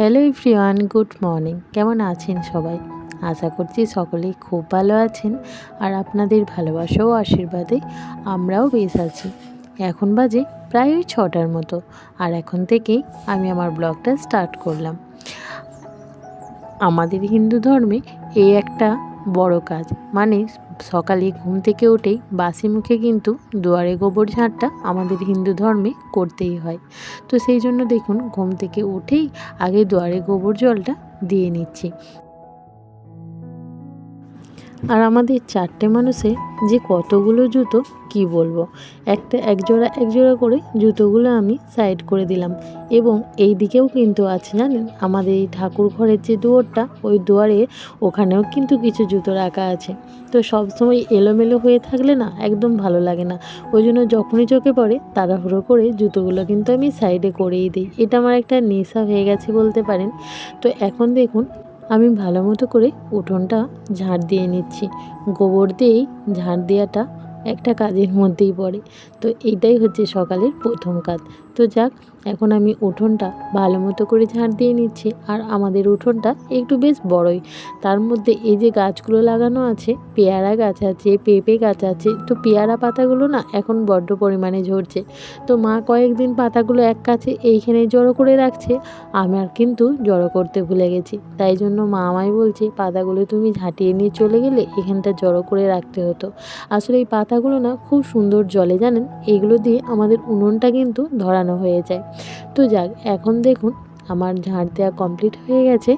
Hello everyone, good morning. কেমন আছেন সবাই? আশা করছি সকলেই খুব ভালো আছেন। আর আপনাদের ভালোবাসা ও আশীর্বাদে আমরাও বেশ আছি। এখন বাজে প্রায় ওই 6টার মতো। আর এখন থেকেই আমি আমার ব্লগটা স্টার্ট করলাম। আমাদের হিন্দু ধর্মে এই একটা বড় কাজ, মানে সকালে ঘুম থেকে উঠেই বাসি মুখে কিন্তু দুয়ারে গোবর ঝাঁটটা আমাদের হিন্দু ধর্মে করতেই হয়। তো সেই জন্য দেখুন, ঘুম থেকে উঠেই আগে দুয়ারে গোবর জলটা দিয়ে নিচ্ছি। আর আমাদের 4টে মানুষের যে কতগুলো জুতো কি বলবো, এক জোড়া করে জুতোগুলো আমি সাইড করে দিলাম। এবং এই দিকেও কিন্তু আছে, জানেন, আমাদের এই ঠাকুর ঘরের যে দুয়ারটা, ওই দুয়ারে ওখানেও কিন্তু কিছু জুতো রাখা আছে। তো সবসময় এলোমেলো হয়ে থাকলে না একদম ভালো লাগে না। ওই জন্য যখনই চোখে পড়ে তাড়াহুড়ো করে জুতোগুলো কিন্তু আমি সাইডে করেই দিই। এটা আমার একটা নেশা হয়ে গেছে বলতে পারেন। তো এখন দেখুন, আমি ভালো মতো করে উঠোনটা ঝাড় দিয়ে নিচ্ছি। গোবর দিয়েই ঝাড় দেওয়াটা একটা কাজের মধ্যেই পড়ে। তো এইটাই হচ্ছে সকালের প্রথম কাজ। তো যাক, এখন আমি উঠোনটা ভালো মতো করে ঝাড় দিয়ে নিচ্ছি। আর আমাদের উঠোনটা একটু বেশ বড়ই। তার মধ্যে এই যে গাছগুলো লাগানো আছে, পেয়ারা গাছ আছে, পেঁপে গাছ আছে। তো পেয়ারা পাতাগুলো না এখন বড্ড পরিমাণে ঝরছে। তো মা কয়েকদিন পাতাগুলো এক কাছে এইখানে জড়ো করে রাখছে। আমার কিন্তু জড়ো করতে ভুলে গেছি। তাই জন্য মা আমায় বলছে, পাতাগুলো তুমি ঝাঁটিয়ে নিয়ে চলে গেলে এখানটা জড়ো করে রাখতে হতো। আসলে এই পাতাগুলো না খুব সুন্দর জলে, জানেন, এইগুলো দিয়ে আমাদের উনুনটা কিন্তু ধরানো হয়ে যায়। তো যাক, এখন দেখুন আমার ঝাড় দেওয়া কমপ্লিট হয়ে গেছে।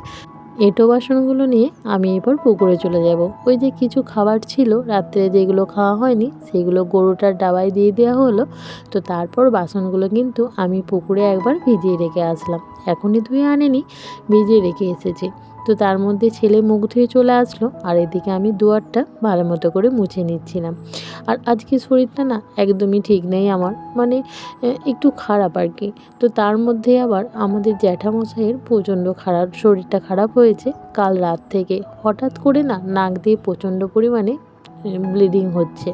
এঁটো বাসনগুলো নিয়ে আমি এরপর পুকুরে চলে যাব। ওই যে কিছু খাবার ছিল রাত্রে যেগুলো খাওয়া হয়নি, সেগুলো গরুটার ডাবায় দিয়ে দেওয়া হলো। তো তারপর বাসনগুলো কিন্তু আমি পুকুরে একবার ভিজিয়ে রেখে আসলাম। এখনই ধুয়ে আনেনি, ভিজিয়ে রেখে এসেছি। তো তার মধ্যে ছেলে মুখ ধুয়ে চলে আসলো, আর এদিকে আমি দুয়ারটা ভালো মতো করে মুছে নিচ্ছিলাম। আর আজকে শরীরটা না একদমই ঠিক নেই আমার, মানে একটু খারাপ আর কি। তো তার মধ্যে আবার আমাদের জ্যাঠামশাইয়ের প্রচণ্ড শরীরটা খারাপ হয়েছে কাল রাত থেকে। হঠাৎ করে না নাক দিয়ে প্রচণ্ড পরিমাণে ব্লিডিং হচ্ছে।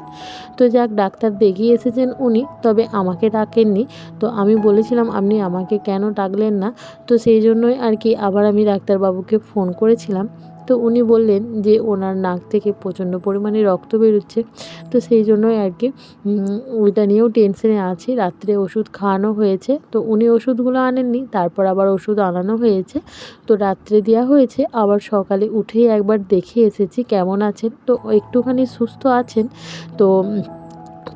তো যাক, ডাক্তার দেখিয়ে এসেছেন উনি, তবে আমাকে ডাকেননি। তো আমি বলেছিলাম আপনি আমাকে কেন ডাকলেন না। তো সেই জন্যই আর কি আবার আমি ডাক্তারবাবুকে ফোন করেছিলাম। তো উনি বললেন যে ওনার নাক থেকে প্রচণ্ড পরিমাণে রক্ত বেরোচ্ছে। তো সেই জন্যই আর কি ওইটা নিয়েও টেনশনে আছি। রাত্রে ওষুধ খাওয়ানো হয়েছে, তো উনি ওষুধগুলো আনেননি, তারপর আবার ওষুধ আনানো হয়েছে। তো রাত্রে দেওয়া হয়েছে, আবার সকালে উঠেই একবার দেখে এসেছি কেমন আছেন। তো একটুখানি সুস্থ আছেন। তো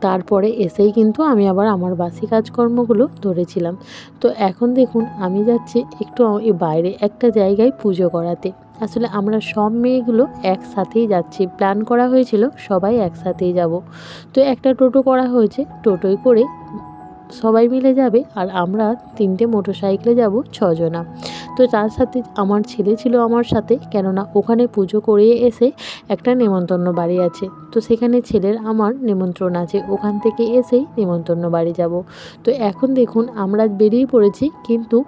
তারপরে এসেই কিন্তু আমি আবার আমার বাসি কাজকর্মগুলো ধরেছিলাম। তো এখন দেখুন আমি যাচ্ছি একটু বাইরে একটা জায়গায় পুজো করাতে। আসলে আমরা সব মেয়েগুলো একসাথেই যাচ্ছি, প্ল্যান করা হয়েছিল সবাই একসাথেই যাব। তো একটা টোটো করা হয়েছে, টোটোয় করে সবাই মিলে যাবে। আর আমরা 3টে মোটরসাইকেলে যাব 6জনা। তো তার সাথে আমার ছেলে ছিল আমার সাথে, কেননা ওখানে পুজো করিয়ে এসে একটা নেমন্তন্ন বাড়ি আছে। তো সেখানে ছেলের আমার নিমন্ত্রণ আছে, ওখান থেকে এসেই নেমন্তন্ন বাড়ি যাব। তো এখন দেখুন আমরা বেরিয়ে পড়েছি, কিন্তু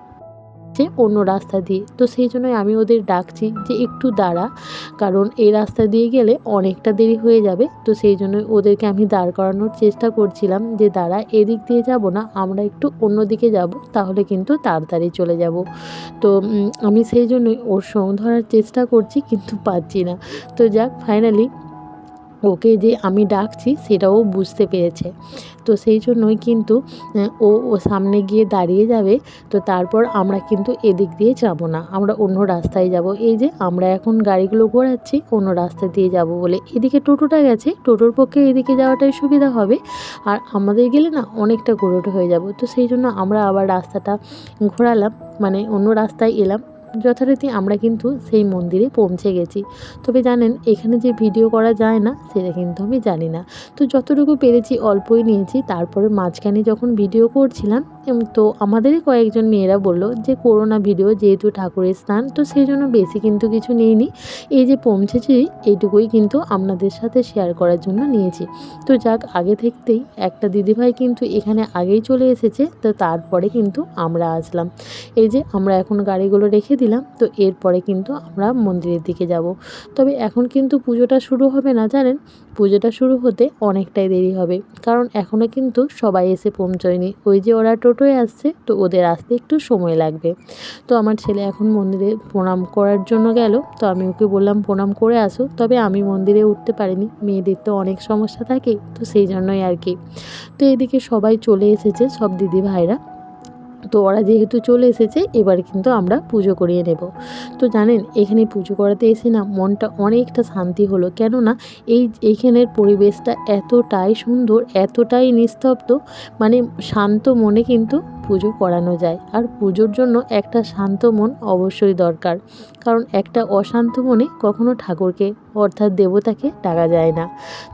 অন্য রাস্তা দিয়ে। তো সেই জন্যই আমি ওদের ডাকছি যে একটু দাঁড়া, কারণ এই রাস্তা দিয়ে গেলে অনেকটা দেরি হয়ে যাবে। তো সেই জন্যই ওদেরকে আমি দাঁড় করানোর চেষ্টা করছিলাম যে দাঁড়া, এদিক দিয়ে যাব না, আমরা একটু অন্য দিকে যাব, তাহলে কিন্তু তাড়াতাড়ি চলে যাব। তো আমি সেই জন্যই ওর সঙ্গ ধরার চেষ্টা করছি, কিন্তু পাচ্ছি না। তো যাক, ফাইনালি ওকে যে আমি ডাকছি সেটাও বুঝতে পেরেছে। তো সেই জন্যই কিন্তু ও সামনে গিয়ে দাঁড়িয়ে যাবে। তো তারপর আমরা কিন্তু এদিক দিয়ে যাব না, আমরা অন্য রাস্তায় যাব। এই যে আমরা এখন গাড়িগুলো ঘোরাচ্ছি অন্য রাস্তা দিয়ে যাব বলে। এদিকে টোটোটা গেছে, টোটোর পক্ষে এদিকে যাওয়াটাই সুবিধা হবে। আর আমাদের গেলে না অনেকটা গোলট হয়ে যাব। তো সেই জন্য আমরা আবার রাস্তাটা ঘোরালাম, মানে অন্য রাস্তায় এলাম। যথারীতি আমরা কিন্তু সেই মন্দিরে পৌঁছে গেছি। তবে জানেন, এখানে যে ভিডিও করা যায় না সেটা কিন্তু আমি জানি না। তো যতটুকু পেরেছি অল্পই নিয়েছি। তারপরে মাঝখানে যখন ভিডিও করছিলাম, তো আমাদেরই কয়েকজন মেয়েরা বলল যে করোনা ভিডিও, যেহেতু ঠাকুরের স্থান, তো সেই জন্য বেশি কিন্তু কিছু নিইনি। এই যে পৌঁছেছি এইটুকুই কিন্তু আপনাদের সাথে শেয়ার করার জন্য নিয়েছি। তো যাক, আগে থাকতেই একটা দিদিভাই কিন্তু এখানে আগেই চলে এসেছে। তো তারপরে কিন্তু আমরা আসলাম। এই যে আমরা এখন গাড়িগুলো রেখে দিলাম। দিলাম। তো এরপরে কিন্তু আমরা মন্দিরের দিকে যাব। তবে এখন কিন্তু পুজোটা শুরু হবে না জানেন, পুজোটা শুরু হতে অনেকটাই দেরি হবে, কারণ এখনও কিন্তু সবাই এসে পৌঁছয়নি। ওই যে ওরা টোটোয় আসছে, তো ওদের আসতে একটু সময় লাগবে। তো আমার ছেলে এখন মন্দিরে প্রণাম করার জন্য গেল, তো আমি ওকে বললাম প্রণাম করে আসো। তবে আমি মন্দিরে উঠতে পারিনি, মেয়েদের তো অনেক সমস্যা থাকে, তো সেই জন্যই আর কি। তো এদিকে সবাই চলে এসেছে, সব দিদি ভাইরা। তো ওরা যেহেতু চলে এসেছে, এবার কিন্তু আমরা পুজো করিয়ে নেব। তো জানেন, এখানে পুজো করাতে এসে না মনটা অনেকটা শান্তি হলো, কেননা এইখানের পরিবেশটা এতটাই সুন্দর, এতটাই নিস্তব্ধ, মানে শান্ত মনে কিন্তু পুজো করানো যায়। আর পুজোর জন্য একটা শান্ত মন অবশ্যই দরকার, কারণ একটা অশান্ত মনে কখনো ঠাকুরকে অর্থাৎ দেবতাকে ডাকা যায় না।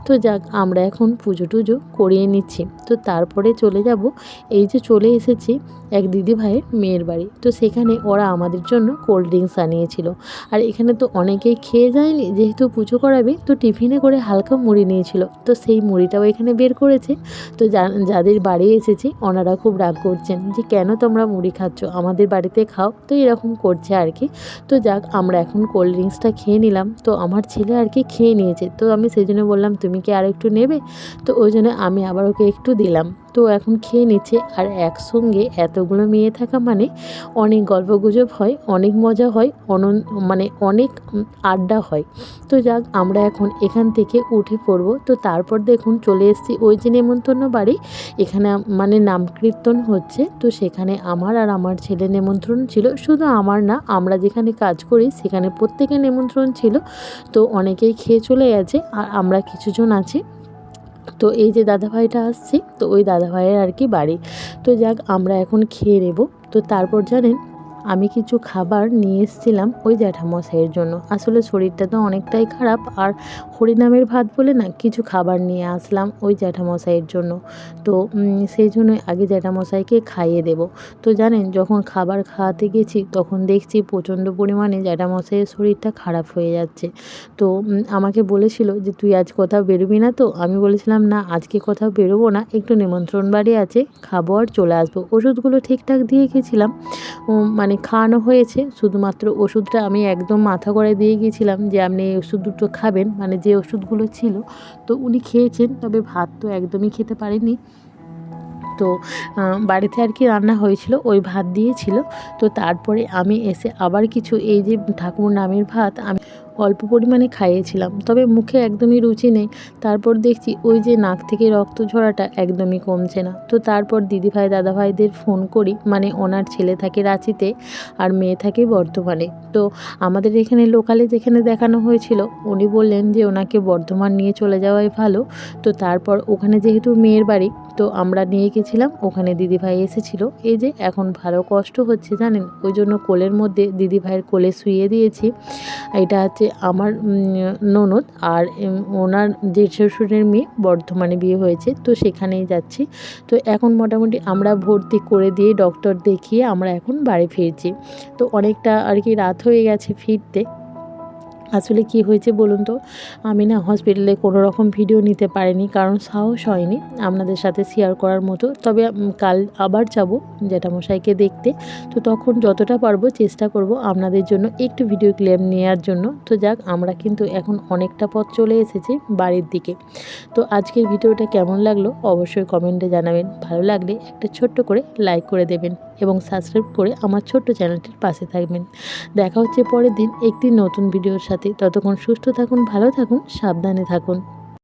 তো যাক, আমরা এখন পুজো টুজো করিয়ে নিচ্ছি। তো তারপরে চলে যাব, এই যে চলে এসেছি এক দিদি ভাইয়ের মেয়ের বাড়ি। তো সেখানে ওরা আমাদের জন্য কোল্ড ড্রিঙ্কস আনিয়েছিল। আর এখানে তো অনেকেই খেয়ে যায়নি, যেহেতু পুজো করাবে, তো টিফিনে করে হালকা মুড়ি নিয়েছিল, তো সেই মুড়িটাও এখানে বের করেছে। তো যাদের বাড়ি এসেছি ওনারা খুব রাগ করছেন যে কেন তোমরা মুড়ি খাচ্ছ, আমাদের বাড়িতে খাও, তো এরকম করছে আর কি। তো যাক, আমরা এখন কোল্ড ড্রিঙ্কসটা খেয়ে নিলাম। তো আমার ছেলে আর কি খেয়ে নিয়েছে, তো আমি সেই জন্য বললাম তুমি কি আর একটু নেবে, তো ওই জন্য আমি আবার ওকে একটু দিলাম। তো এখন খেয়ে নিচ্ছে। আর একসঙ্গে এতগুলো মেয়ে থাকা মানে অনেক গল্পগুজব হয়, অনেক মজা হয়, মানে অনেক আড্ডা হয়। তো যাক, আমরা এখন এখান থেকে উঠে পড়ব। তো তারপর দেখুন চলে এসেছি ওই যে নেমন্তন্ন বাড়ি, এখানে মানে নাম কীর্তন হচ্ছে। তো সেখানে আমার আর আমার ছেলে নেমন্ত্রণ ছিল, শুধু আমার না, আমরা যেখানে কাজ করি সেখানে প্রত্যেকের নেমন্ত্রণ ছিল। তো অনেকেই খেয়ে চলে গেছে, আর আমরা কিছুজন আছি। তো এই যে দাদাভাইটা আসছে, তো ওই দাদাভাইয়ের আর কি বাড়ি। তো যাক, আমরা এখন খেয়ে নেব। তো তারপর জানেন, আমি কিছু খাবার নিয়ে এসেছিলাম ওই জ্যাঠামশাইয়ের জন্য। আসলে শরীরটা তো অনেকটাই খারাপ, আর হরিনামের ভাত বলে না কিছু খাবার নিয়ে আসলাম ওই জ্যাঠামশাইয়ের জন্য। তো সেই জন্যই আগে জ্যাঠামশাইকে খাইয়ে দেব। তো জানেন, যখন খাবার খাওয়াতে গেছি তখন দেখছি প্রচণ্ড পরিমাণে জ্যাঠামশাইয়ের শরীরটা খারাপ হয়ে যাচ্ছে। তো আমাকে বলেছিল যে তুই আজ কোথাও বেরোবি না? তো আমি বলেছিলাম না, আজকে কোথাও বেরোবো না, একটু নিমন্ত্রণ বাড়ি আছে, খাবো আর চলে আসবো। ওষুধগুলো ঠিকঠাক দিয়ে গেছিলাম, মানে খাওয়ানো হয়েছে, শুধুমাত্র ওষুধটা আমি একদম মাথা করে দিয়ে গিয়েছিলাম যে আপনি এই ওষুধ দুটো খাবেন, মানে যে ওষুধগুলো ছিল। তো উনি খেয়েছেন, তবে ভাত তো একদমই খেতে পারেনি। তো বাড়িতে আর কি রান্না হয়েছিল, ওই ভাত দিয়েছিল। তো তারপরে আমি এসে আবার কিছু এই যে ঠাকুর নামের ভাত আমি অল্প পরিমাণে খাইয়েছিলাম, তবে মুখে একদমই রুচি নেই। তারপর দেখছি ওই যে নাক থেকে রক্ত ঝরাটা একদমই কমছে না। তো তারপর দিদিভাই দাদাভাইদের ফোন করি, মানে ওনার ছেলে থাকে রাঁচিতে আর মেয়ে থাকে বর্ধমানে। তো আমাদের এখানে লোকালে যেখানে দেখানো হয়েছিল, উনি বললেন যে ওনাকে বর্ধমান নিয়ে চলে যাওয়াই ভালো। তো তারপর ওখানে যেহেতু মেয়ের বাড়ি, তো আমরা নিয়ে গেছিলাম, ওখানে দিদিভাই এসেছিলো। এই যে এখন ভালো কষ্ট হচ্ছে জানেন, ওই জন্য কোলের মধ্যে দিদিভাইয়ের কোলে শুইয়ে দিয়েছি। এটা হচ্ছে আমার ননদ, আর ওনার জেঠ শ্বশুরের মেয়ে বর্ধমানে বিয়ে হয়েছে, তো সেখানেই যাচ্ছি। তো এখন মোটামুটি আমরা ভর্তি করে দিয়ে ডক্টর দেখিয়ে আমরা এখন বাড়ি ফিরছি। তো অনেকটা আর কি রাত হয়ে গেছে ফিরতে। আসলে কি হয়েছে বলুন তো, আমি না হসপিটালে কোনো রকম ভিডিও নিতে পারিনি, কারণ সাহস হয়নি আপনাদের সাথে শেয়ার করার মতো। তবে কাল আবার যাব জ্যাঠামশাইকে দেখতে, তো তখন যতটা পারবো চেষ্টা করব আপনাদের জন্য একটু ভিডিও ক্লিপ নেওয়ার জন্য। তো যাক, আমরা কিন্তু এখন অনেকটা পথ চলে এসেছি বাড়ির দিকে। তো আজকের ভিডিওটা কেমন লাগলো অবশ্যই কমেন্টে জানাবেন। ভালো লাগলে একটা ছোট্ট করে লাইক করে দেবেন এবং সাবস্ক্রাইব করে আমার ছোট্ট চ্যানেলটির পাশে থাকবেন। দেখা হচ্ছে পরের দিন একটি নতুন ভিডিওর সাথে। ততক্ষণ সুস্থ থাকুন, ভালো থাকুন, সাবধানে থাকুন।